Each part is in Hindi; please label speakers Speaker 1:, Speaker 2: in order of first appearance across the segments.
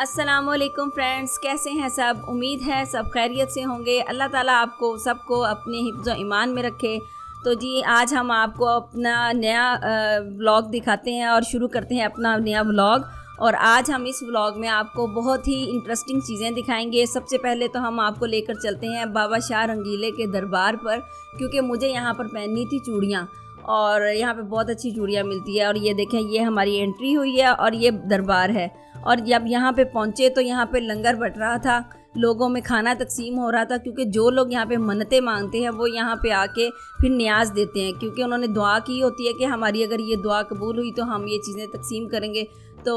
Speaker 1: अस्सलामुअलैकुम फ्रेंड्स, कैसे हैं सब। उम्मीद है सब खैरियत से होंगे। अल्लाह ताला आपको सबको अपने हिफ्ज़ व ईमान में रखे। तो जी आज हम आपको अपना नया व्लॉग दिखाते हैं और शुरू करते हैं अपना नया व्लॉग। और आज हम इस व्लॉग में आपको बहुत ही इंटरेस्टिंग चीज़ें दिखाएंगे। सबसे पहले तो हम आपको लेकर चलते हैं बाबा शाह रंगीले के दरबार पर, क्योंकि मुझे यहाँ पर पहननी थी चूड़ियाँ और यहाँ पे बहुत अच्छी चूड़ियाँ मिलती है। और ये देखें, ये हमारी एंट्री हुई है और ये दरबार है। और जब यहाँ पे पहुँचे तो यहाँ पे लंगर बट रहा था, लोगों में खाना तकसीम हो रहा था, क्योंकि जो लोग यहाँ पे मन्नतें मांगते हैं वो यहाँ पे आके फिर न्याज देते हैं, क्योंकि उन्होंने दुआ की होती है कि हमारी अगर ये दुआ कबूल हुई तो हम ये चीज़ें तकसीम करेंगे। तो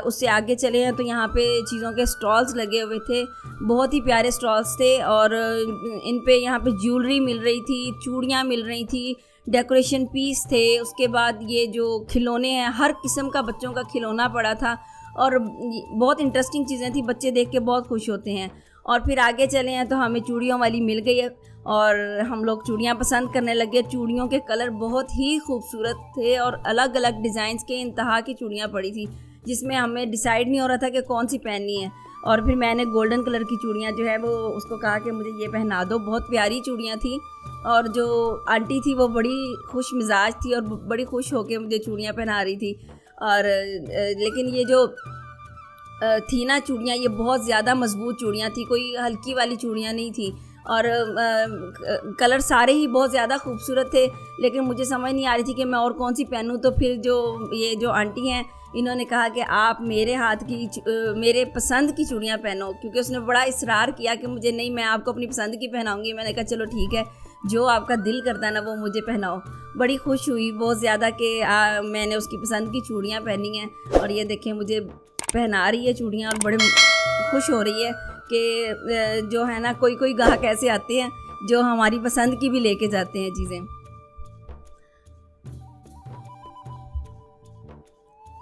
Speaker 1: उससे आगे चले हैं तो यहाँ पे चीज़ों के स्टॉल्स लगे हुए थे, बहुत ही प्यारे स्टॉल्स थे। और इन पे यहाँ पे ज्वेलरी मिल रही थी, चूड़ियाँ मिल रही थी, डेकोरेशन पीस थे। उसके बाद ये जो खिलौने हैं, हर किस्म का बच्चों का खिलौना पड़ा था और बहुत इंटरेस्टिंग चीज़ें थी, बच्चे देख के बहुत खुश होते हैं। और फिर आगे चले हैं तो हमें चूड़ियों वाली मिल गई है और हम लोग चूड़ियाँ पसंद करने लगे। चूड़ियों के कलर बहुत ही खूबसूरत थे और अलग अलग डिज़ाइंस के इंतहा की चूड़ियाँ पड़ी थी, जिसमें हमें डिसाइड नहीं हो रहा था कि कौन सी पहननी है। और फिर मैंने गोल्डन कलर की चूड़ियाँ जो है वो उसको कहा कि मुझे ये पहना दो। बहुत प्यारी चूड़ियाँ थी और जो आंटी थी वो बड़ी खुश मिजाज थी और बड़ी खुश होकर मुझे चूड़ियाँ पहना रही थी। और लेकिन ये जो थी ना चूड़ियाँ, ये बहुत ज़्यादा मजबूत चूड़ियाँ थी, कोई हल्की वाली चूड़ियाँ नहीं थी। और कलर सारे ही बहुत ज़्यादा खूबसूरत थे, लेकिन मुझे समझ नहीं आ रही थी कि मैं और कौन सी पहनूं। तो फिर ये जो आंटी हैं, इन्होंने कहा कि आप मेरे हाथ की मेरे पसंद की चूड़ियाँ पहनो, क्योंकि उसने बड़ा इसरार किया कि मुझे नहीं, मैं आपको अपनी पसंद की पहनाऊँगी। मैंने कहा चलो ठीक है, जो आपका दिल करता है ना वो मुझे पहनाओ। बड़ी खुश हुई बहुत ज़्यादा कि मैंने उसकी पसंद की चूड़ियाँ पहनी हैं। और ये देखें, मुझे पहना रही है चूड़ियाँ और बड़े खुश हो रही है कि जो है ना, कोई कोई ग्राहक ऐसे आते हैं जो हमारी पसंद की भी लेके जाते हैं चीज़ें।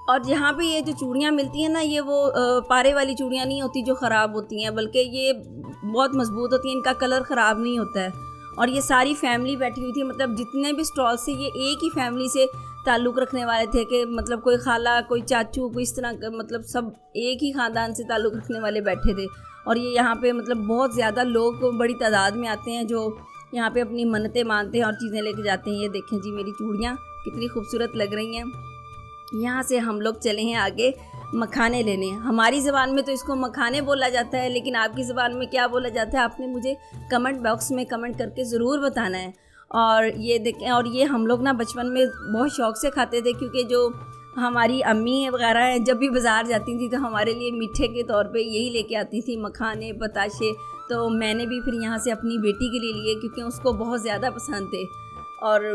Speaker 1: और यहाँ पे ये जो चूड़ियाँ मिलती हैं ना, ये वो पारे वाली चूड़ियाँ नहीं होती जो ख़राब होती हैं, बल्कि ये बहुत मजबूत होती हैं, इनका कलर ख़राब नहीं होता है। और ये सारी फैमिली बैठी हुई थी, मतलब जितने भी स्टॉल से ये एक ही फैमिली से ताल्लुक़ रखने वाले थे, कि मतलब कोई खाला, कोई चाचू, कोई इस तरह, मतलब सब एक ही ख़ानदान से ताल्लुक़ रखने वाले बैठे थे। और ये यहाँ पे मतलब बहुत ज़्यादा लोग बड़ी तादाद में आते हैं जो यहाँ पे अपनी मन्नतें मानते हैं और चीज़ें लेके जाते हैं। ये देखें जी, मेरी चूड़ियाँ कितनी खूबसूरत लग रही हैं। यहाँ से हम लोग चले हैं आगे मखाने लेने। हमारी ज़बान में तो इसको मखाने बोला जाता है, लेकिन आपकी ज़बान में क्या बोला जाता है आपने मुझे कमेंट बॉक्स में कमेंट करके ज़रूर बताना है। और ये देखें, और ये हम लोग ना बचपन में बहुत शौक़ से खाते थे, क्योंकि जो हमारी अम्मी वगैरह हैं जब भी बाज़ार जाती थी तो हमारे लिए मीठे के तौर पे यही लेके आती थी, मखाने, बताशे। तो मैंने भी फिर यहाँ से अपनी बेटी के लिए लिए, क्योंकि उसको बहुत ज़्यादा पसंद थे। और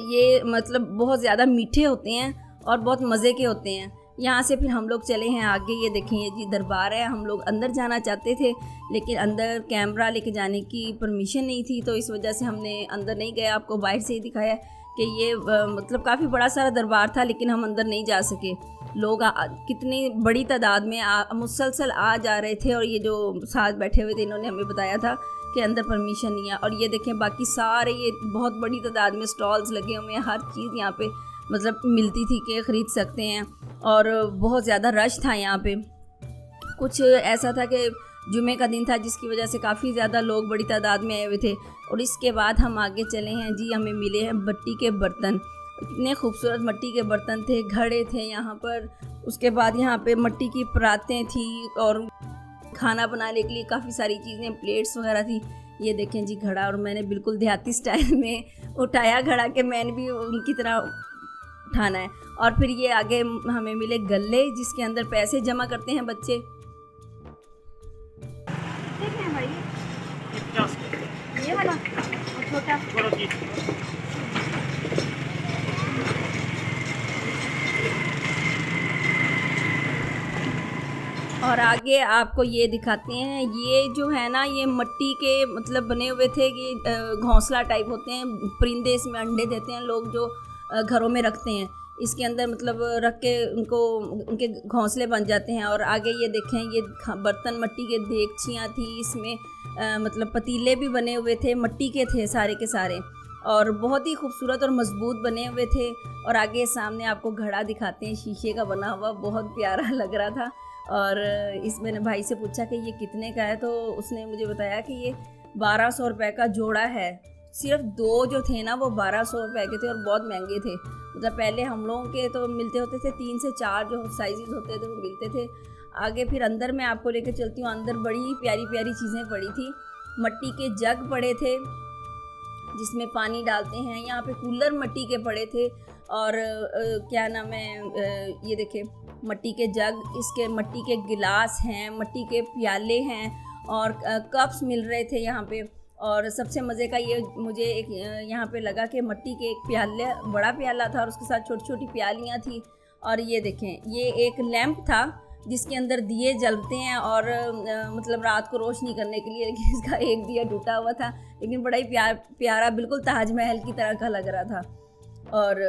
Speaker 1: ये मतलब बहुत ज़्यादा मीठे होते हैं और बहुत मज़े के होते हैं। यहाँ से फिर हम लोग चले हैं आगे। ये देखें, ये जी दरबार है। हम लोग अंदर जाना चाहते थे, लेकिन अंदर कैमरा लेके जाने की परमिशन नहीं थी, तो इस वजह से हमने अंदर नहीं गए। आपको बाहर से ही दिखाया कि ये मतलब काफ़ी बड़ा सारा दरबार था, लेकिन हम अंदर नहीं जा सके। लोग कितनी बड़ी तादाद में मुसलसल आ जा रहे थे, और ये जो साथ बैठे हुए थे इन्होंने हमें बताया था कि अंदर परमिशन नहीं है। और ये देखें, बाकी सारे ये बहुत बड़ी तादाद में स्टॉल्स लगे हुए हैं, हर चीज़ यहाँ पे मतलब मिलती थी कि ख़रीद सकते हैं। और बहुत ज़्यादा रश था यहाँ पे। कुछ ऐसा था कि जुमे का दिन था, जिसकी वजह से काफ़ी ज़्यादा लोग बड़ी तादाद में आए हुए थे। और इसके बाद हम आगे चले हैं जी, हमें मिले हैं मिट्टी के बर्तन। इतने खूबसूरत मिट्टी के बर्तन थे, घड़े थे यहाँ पर। उसके बाद यहाँ पे मिट्टी की परातें थी और खाना बनाने के लिए काफ़ी सारी चीज़ें, प्लेट्स वगैरह थी। ये देखें जी घड़ा, और मैंने बिल्कुल देहाती स्टाइल में उठाया घड़ा के मैंने भी उनकी तरह उठाना है। और फिर ये आगे हमें मिले गल्ले, जिसके अंदर पैसे जमा करते हैं बच्चे। देखें भाई, ये वाला और छोटा। और आगे आपको ये दिखाते हैं, ये जो है ना, ये मिट्टी के मतलब बने हुए थे कि घोंसला टाइप होते हैं, परिंदे इसमें अंडे देते हैं, लोग जो घरों में रखते हैं, इसके अंदर मतलब रख के उनके घोंसले बन जाते हैं। और आगे ये देखें, ये बर्तन मिट्टी के देगचियाँ थी, इसमें मतलब पतीले भी बने हुए थे, मिट्टी के थे सारे के सारे, और बहुत ही खूबसूरत और मज़बूत बने हुए थे। और आगे सामने आपको घड़ा दिखाते हैं, शीशे का बना हुआ, बहुत प्यारा लग रहा था। और इस मैंने भाई से पूछा कि ये कितने का है, तो उसने मुझे बताया कि ये 1200 रुपये का जोड़ा है। सिर्फ 2 जो थे ना वो 1200 रुपये के थे और बहुत महंगे थे। मतलब पहले हम लोगों के तो मिलते होते थे 3 से 4 जो साइज़ होते थे वो मिलते थे। आगे फिर अंदर मैं आपको लेकर चलती हूँ। अंदर बड़ी प्यारी प्यारी चीज़ें पड़ी थी। मिट्टी के जग पड़े थे जिसमें पानी डालते हैं। यहाँ पे कूलर मिट्टी के पड़े थे और क्या नाम है, ये देखे मिट्टी के जग, इसके मिट्टी के गिलास हैं, मिट्टी के प्याले हैं और कप्स मिल रहे थे यहाँ पे। और सबसे मज़े का ये मुझे एक यहाँ पे लगा कि मिट्टी के एक प्याला, बड़ा प्याला था और उसके साथ छोटी छोटी प्यालियाँ थी। और ये देखें, ये एक लैंप था जिसके अंदर दिए जलते हैं और मतलब रात को रोशनी करने के लिए, लेकिन इसका एक दिया टूटा हुआ था, लेकिन बड़ा ही प्यारा बिल्कुल ताजमहल की तरह का लग रहा था। और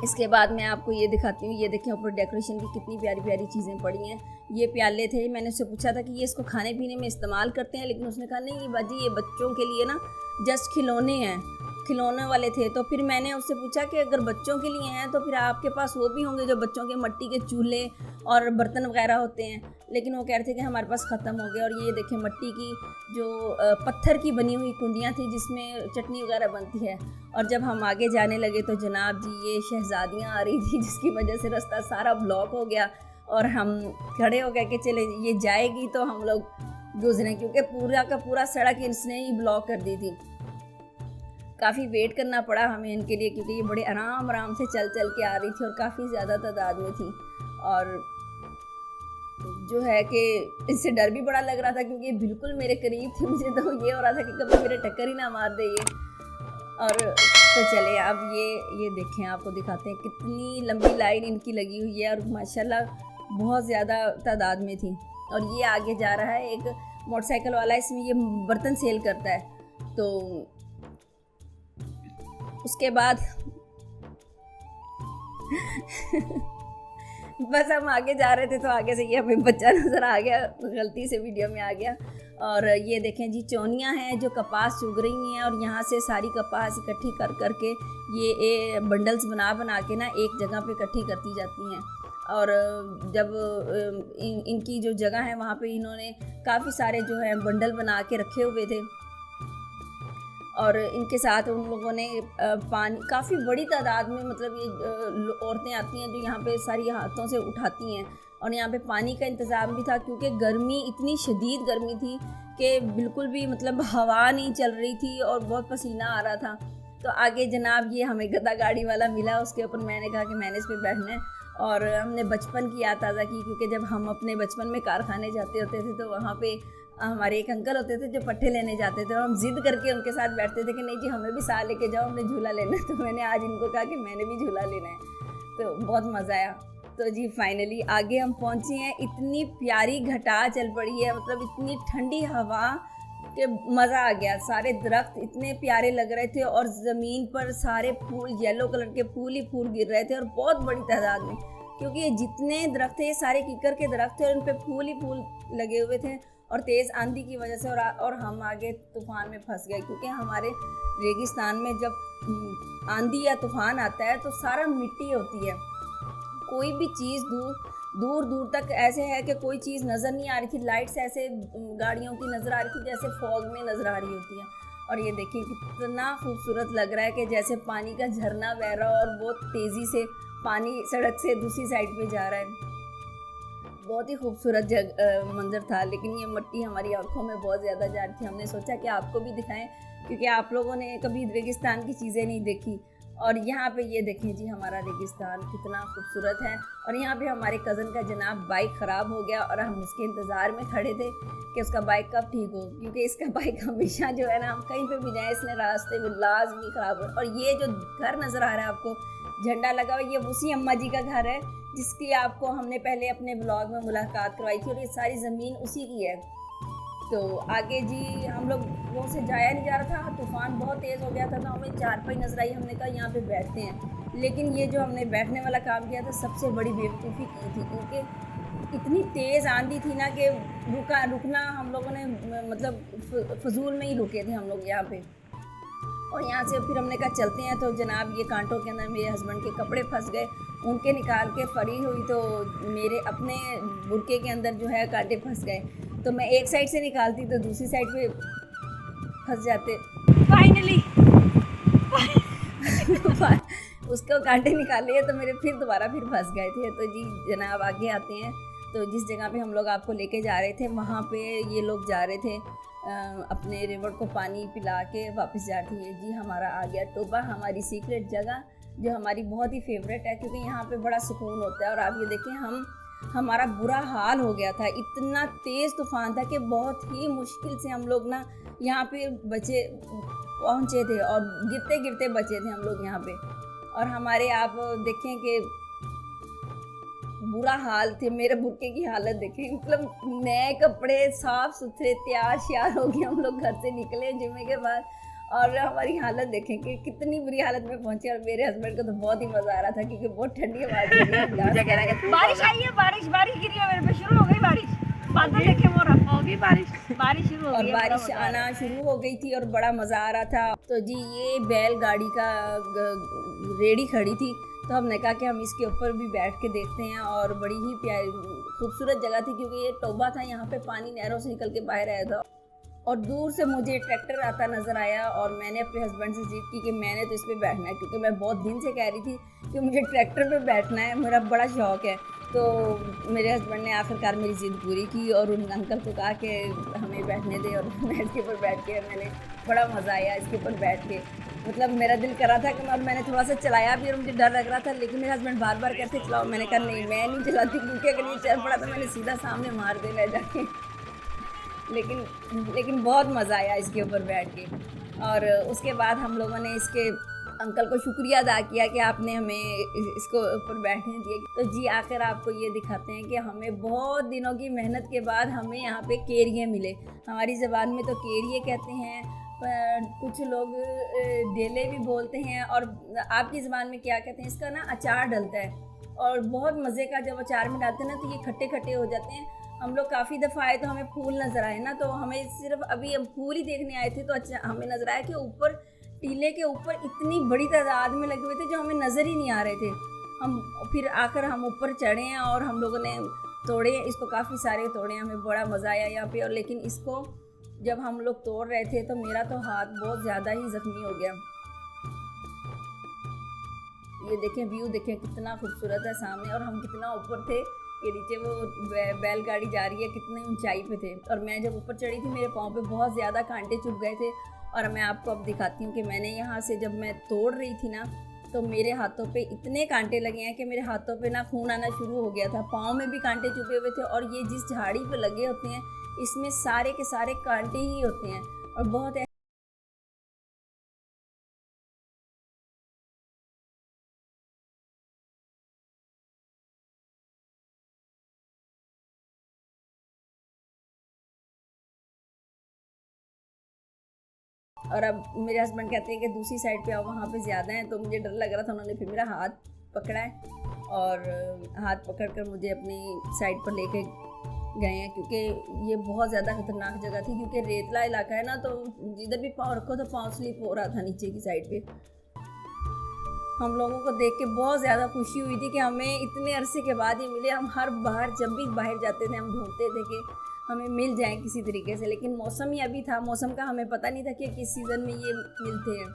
Speaker 1: इसके बाद मैं आपको ये दिखाती हूँ। ये देखें ऊपर डेकोरेशन की कितनी प्यारी प्यारी चीज़ें पड़ी हैं। ये प्याले थे, मैंने उससे पूछा था कि ये इसको खाने पीने में इस्तेमाल करते हैं, लेकिन उसने कहा नहीं ये बाजी ये बच्चों के लिए ना जस्ट खिलौने हैं, खिलौने वाले थे। तो फिर मैंने उससे पूछा कि अगर बच्चों के लिए हैं तो फिर आपके पास वो भी होंगे जो बच्चों के मिट्टी के चूल्हे और बर्तन वगैरह होते हैं, लेकिन वो कह रहे थे कि हमारे पास ख़त्म हो गए। और ये देखें मिट्टी की जो पत्थर की बनी हुई कुंडियाँ थी जिसमें चटनी वगैरह बनती है। और जब हम आगे जाने लगे तो जनाब जी ये शहज़ादियाँ आ रही थी जिसकी वजह से रास्ता सारा ब्लॉक हो गया और हम खड़े हो गए कि चले ये जाएगी तो हम लोग गुजरें, क्योंकि पूरा का पूरा सड़क इसने ही ब्लॉक कर दी थी। काफ़ी वेट करना पड़ा हमें इनके लिए, क्योंकि ये बड़े आराम आराम से चल चल के आ रही थी और काफ़ी ज़्यादा तादाद में थी। और जो है कि इससे डर भी बड़ा लग रहा था क्योंकि बिल्कुल मेरे करीब थी। मुझे तो ये हो रहा था कि कभी मेरे टक्कर ही ना मार दे ये। और तो चले अब ये देखें, आपको दिखाते हैं कितनी लंबी लाइन इनकी लगी हुई है और माशाल्लाह बहुत ज़्यादा तादाद में थी। और ये आगे जा रहा है एक मोटरसाइकिल वाला, इसमें ये बर्तन सेल करता है। तो उसके बाद बस हम आगे जा रहे थे तो आगे से ये हमें बच्चा नज़र आ गया, गलती से वीडियो में आ गया। और ये देखें जी चोनियाँ हैं जो कपास चुग रही हैं और यहाँ से सारी कपास इकट्ठी कर करके ये बंडल्स बना बना के ना एक जगह पे इकट्ठी करती जाती हैं। और जब इनकी जो जगह है वहाँ पे इन्होंने काफ़ी सारे जो है बंडल बना के रखे हुए थे और इनके साथ उन लोगों ने पानी काफ़ी बड़ी तादाद में, मतलब ये औरतें आती हैं जो यहाँ पे सारी हाथों से उठाती हैं। और यहाँ पे पानी का इंतज़ाम भी था क्योंकि गर्मी, इतनी शदीद गर्मी थी कि बिल्कुल भी मतलब हवा नहीं चल रही थी और बहुत पसीना आ रहा था। तो आगे जनाब ये हमें गधा गाड़ी वाला मिला, उसके ऊपर मैंने कहा कि मैंने इस पर बैठना है। और हमने बचपन की याद ताज़ा की क्योंकि जब हम अपने बचपन में कारखाने जाते होते थे तो वहाँ पे हमारे एक अंकल होते थे जो पट्टे लेने जाते थे और हम जिद करके उनके साथ बैठते थे कि नहीं जी हमें भी साथ लेके जाओ, हमने झूला लेना है। तो मैंने आज इनको कहा कि मैंने भी झूला लेना है, तो बहुत मज़ा आया। तो जी फाइनली आगे हम पहुँचे हैं। इतनी प्यारी घटा चल पड़ी है, मतलब इतनी ठंडी हवा कि मज़ा आ गया। सारे दरख्त इतने प्यारे लग रहे थे और ज़मीन पर सारे फूल, येलो कलर के फूल ही फूल गिर रहे थे और बहुत बड़ी तादाद में, क्योंकि ये जितने दरख्त थे ये सारे कीकर के दरख्त थे और उन पर फूल ही फूल लगे हुए थे। और तेज़ आंधी की वजह से और हम आगे तूफ़ान में फंस गए, क्योंकि हमारे रेगिस्तान में जब आंधी या तूफ़ान आता है तो सारा मिट्टी होती है। कोई भी चीज़ दूर दूर तक ऐसे है कि कोई चीज़ नज़र नहीं आ रही थी। लाइट्स ऐसे गाड़ियों की नज़र आ रही थी जैसे फॉग में नज़र आ रही होती है। और ये देखिए कितना खूबसूरत लग रहा है कि जैसे पानी का झरना बह रहा है और बहुत तेज़ी से पानी सड़क से दूसरी साइड पे जा रहा है। बहुत ही खूबसूरत मंजर था, लेकिन ये मिट्टी हमारी आंखों में बहुत ज़्यादा जा रही थी। हमने सोचा कि आपको भी दिखाएं क्योंकि आप लोगों ने कभी रेगिस्तान की चीज़ें नहीं देखी। और यहाँ पे ये देखें जी हमारा रेगिस्तान कितना खूबसूरत है। और यहाँ पे हमारे कज़न का जनाब बाइक ख़राब हो गया और हम उसके इंतज़ार में खड़े थे कि उसका बाइक कब ठीक हो, क्योंकि इसका बाइक हमेशा जो है ना हम कहीं पे भी जाएँ इसने रास्ते में लाजमी ख़राब हो। और ये जो घर नज़र आ रहा है आपको झंडा लगा हुआ, ये उसी अम्मा जी का घर है जिसकी आपको हमने पहले अपने ब्लॉग में मुलाकात करवाई थी और ये सारी ज़मीन उसी की है। तो आगे जी हम लोगों से जाया नहीं जा रहा था, तूफ़ान बहुत तेज़ हो गया था तो हमें चारपाई नज़र आई। हमने कहा यहाँ पे बैठते हैं, लेकिन ये जो हमने बैठने वाला काम किया था सबसे बड़ी बेवकूफ़ी की थी, क्योंकि इतनी तेज़ आंधी थी ना कि रुकना हम लोगों ने मतलब फजूल में ही रुके थे हम लोग यहाँ पे। और यहाँ से फिर हमने कहा चलते हैं, तो जनाब ये कांटों के अंदर मेरे हस्बैंड के कपड़े फंस गए, उनके निकाल के फरी हुई तो मेरे अपने बुरके के अंदर जो है कांटे फंस गए। तो मैं एक साइड से निकालती तो दूसरी साइड पे फंस जाते।
Speaker 2: फाइनली
Speaker 1: उसको कांटे निकाल लिए तो मेरे फिर दोबारा फिर फंस गए थे। तो जी जनाब आगे आते हैं। तो जिस जगह पे हम लोग आपको लेके जा रहे थे वहाँ पे ये लोग जा रहे थे अपने रिवर को पानी पिला के वापस जा रही है। जी हमारा आ गया टोबा, हमारी सीक्रेट जगह जो हमारी बहुत ही फेवरेट है क्योंकि यहाँ पे बड़ा सुकून होता है। और आप ये देखें हमारा बुरा हाल हो गया था, इतना तेज़ तूफ़ान था कि बहुत ही मुश्किल से हम लोग ना यहाँ पे पहुँचे थे और गिरते गिरते बचे थे हम लोग यहाँ पे। और हमारे आप देखें कि बुरा हाल थे, मेरे बुरके की हालत देखें, मतलब नए कपड़े साफ सुथरे तैयार श्यार हो गए हम लोग घर से निकले जुम्मे के बाद। और हमारी हालत देखें कि कितनी बुरी हालत में पहुंचे। और मेरे हस्बैंड को तो बहुत ही मज़ा आ रहा था क्योंकि बहुत ठंडी आवाज़
Speaker 2: बारिश आई है, बारिश गिरी है मेरे पे, शुरू हो गई बारिश, बादल देखे वो होगी बारिश शुरू हो गई
Speaker 1: और बारिश आना शुरू हो गई थी और बड़ा मज़ा आ रहा था। तो जी ये बैलगाड़ी का रेडी खड़ी थी तो हमने कहा कि हम इसके ऊपर भी बैठ के देखते हैं। और बड़ी ही प्यारी खूबसूरत जगह थी क्योंकि ये टोबा था, यहाँ पे पानी नहरों से निकल के बाहर आया था। और दूर से मुझे ट्रैक्टर आता नज़र आया और मैंने अपने हस्बैंड से जिद की कि मैंने तो इस पर बैठना है क्योंकि मैं बहुत दिन से कह रही थी कि मुझे ट्रैक्टर पे बैठना है, मेरा बड़ा शौक़ है। तो मेरे हस्बैंड ने आखिरकार मेरी ज़िद पूरी की और उन अंकल को कहा कि हमें बैठने दे। और मैं इसके ऊपर बैठ के मैंने बड़ा मज़ा आया इसके ऊपर बैठ के, मतलब मेरा दिल कर रहा था कि मैंने थोड़ा सा चलाया भी और मुझे डर लग रहा था, लेकिन मेरे हस्बैंड बार बार कहते चलाओ। मैंने कहा नहीं मैं नहीं चलाती क्योंकि अगर ये चल पड़ा तो मैंने सीधा सामने मार देना जाके। लेकिन बहुत मज़ा आया इसके ऊपर बैठ के। और उसके बाद हम लोगों ने इसके अंकल को शुक्रिया अदा किया कि आपने हमें इसको ऊपर बैठने दिए। तो जी आकर आपको ये दिखाते हैं कि हमें बहुत दिनों की मेहनत के बाद हमें यहाँ पे केरिए मिले। हमारी ज़बान में तो केरिए कहते हैं, कुछ लोग डेले भी बोलते हैं। और आपकी ज़बान में क्या कहते हैं, इसका ना अचार डलता है और बहुत मज़े का जब अचार में डालते हैं ना तो ये खट्टे खट्टे हो जाते हैं। हम लोग काफ़ी दफ़ा आए तो हमें फूल नज़र आए ना, तो हमें सिर्फ अभी हम फूल ही देखने आए थे तो अच्छा हमें नज़र आया कि ऊपर टीले के ऊपर इतनी बड़ी तादाद में लगे हुए थे जो हमें नज़र ही नहीं आ रहे थे। हम फिर आकर हम ऊपर चढ़े हैं और हम लोगों ने तोड़े इसको, काफ़ी सारे तोड़े, हमें बड़ा मज़ा आया यहाँ पे। और लेकिन इसको जब हम लोग तोड़ रहे थे तो मेरा तो हाथ बहुत ज़्यादा ही ज़ख्मी हो गया। ये देखें व्यू देखें कितना खूबसूरत है सामने और हम कितना ऊपर थे कि नीचे वो बैलगाड़ी जा रही है, कितनी ऊंचाई पे थे। और मैं जब ऊपर चढ़ी थी मेरे पाँव पे बहुत ज़्यादा कांटे चुभ गए थे। और मैं आपको अब दिखाती हूँ कि मैंने यहाँ से जब मैं तोड़ रही थी ना तो मेरे हाथों पे इतने कांटे लगे हैं कि मेरे हाथों पे ना खून आना शुरू हो गया था, पाँव में भी कांटे चुभे हुए थे। और ये जिस झाड़ी पे लगे होते हैं इसमें सारे के सारे कांटे ही होते हैं और बहुत और अब मेरे हस्बैंड कहते हैं कि दूसरी साइड पे आओ, वहाँ पे ज़्यादा हैं। तो मुझे डर लग रहा था, उन्होंने फिर मेरा हाथ पकड़ा है और हाथ पकड़कर मुझे अपनी साइड पर लेके गए हैं क्योंकि ये बहुत ज़्यादा खतरनाक जगह थी क्योंकि रेतला इलाका है ना, तो जिधर भी पाँव रखो तो पाँव स्लिप हो रहा था नीचे की साइड पे। हम लोगों को देख के बहुत ज़्यादा खुशी हुई थी कि हमें इतने अरसे के बाद ये मिले। हम हर बार जब भी बाहर जाते थे हम ढूंढते थे कि हमें मिल जाए किसी तरीके से, लेकिन मौसम ही अभी था, मौसम का हमें पता नहीं था कि किस सीज़न में ये मिलते हैं।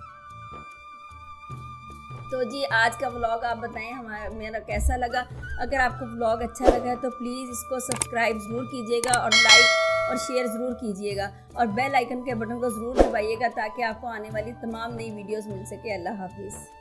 Speaker 1: तो जी आज का व्लॉग आप बताएं मेरा कैसा लगा। अगर आपको व्लॉग अच्छा लगा है तो प्लीज़ इसको सब्सक्राइब ज़रूर कीजिएगा और लाइक और शेयर ज़रूर कीजिएगा और बेल आइकन के बटन को ज़रूर दबाइएगा ताकि आपको आने वाली तमाम नई वीडियोस मिल सके। अल्लाह हाफिज़।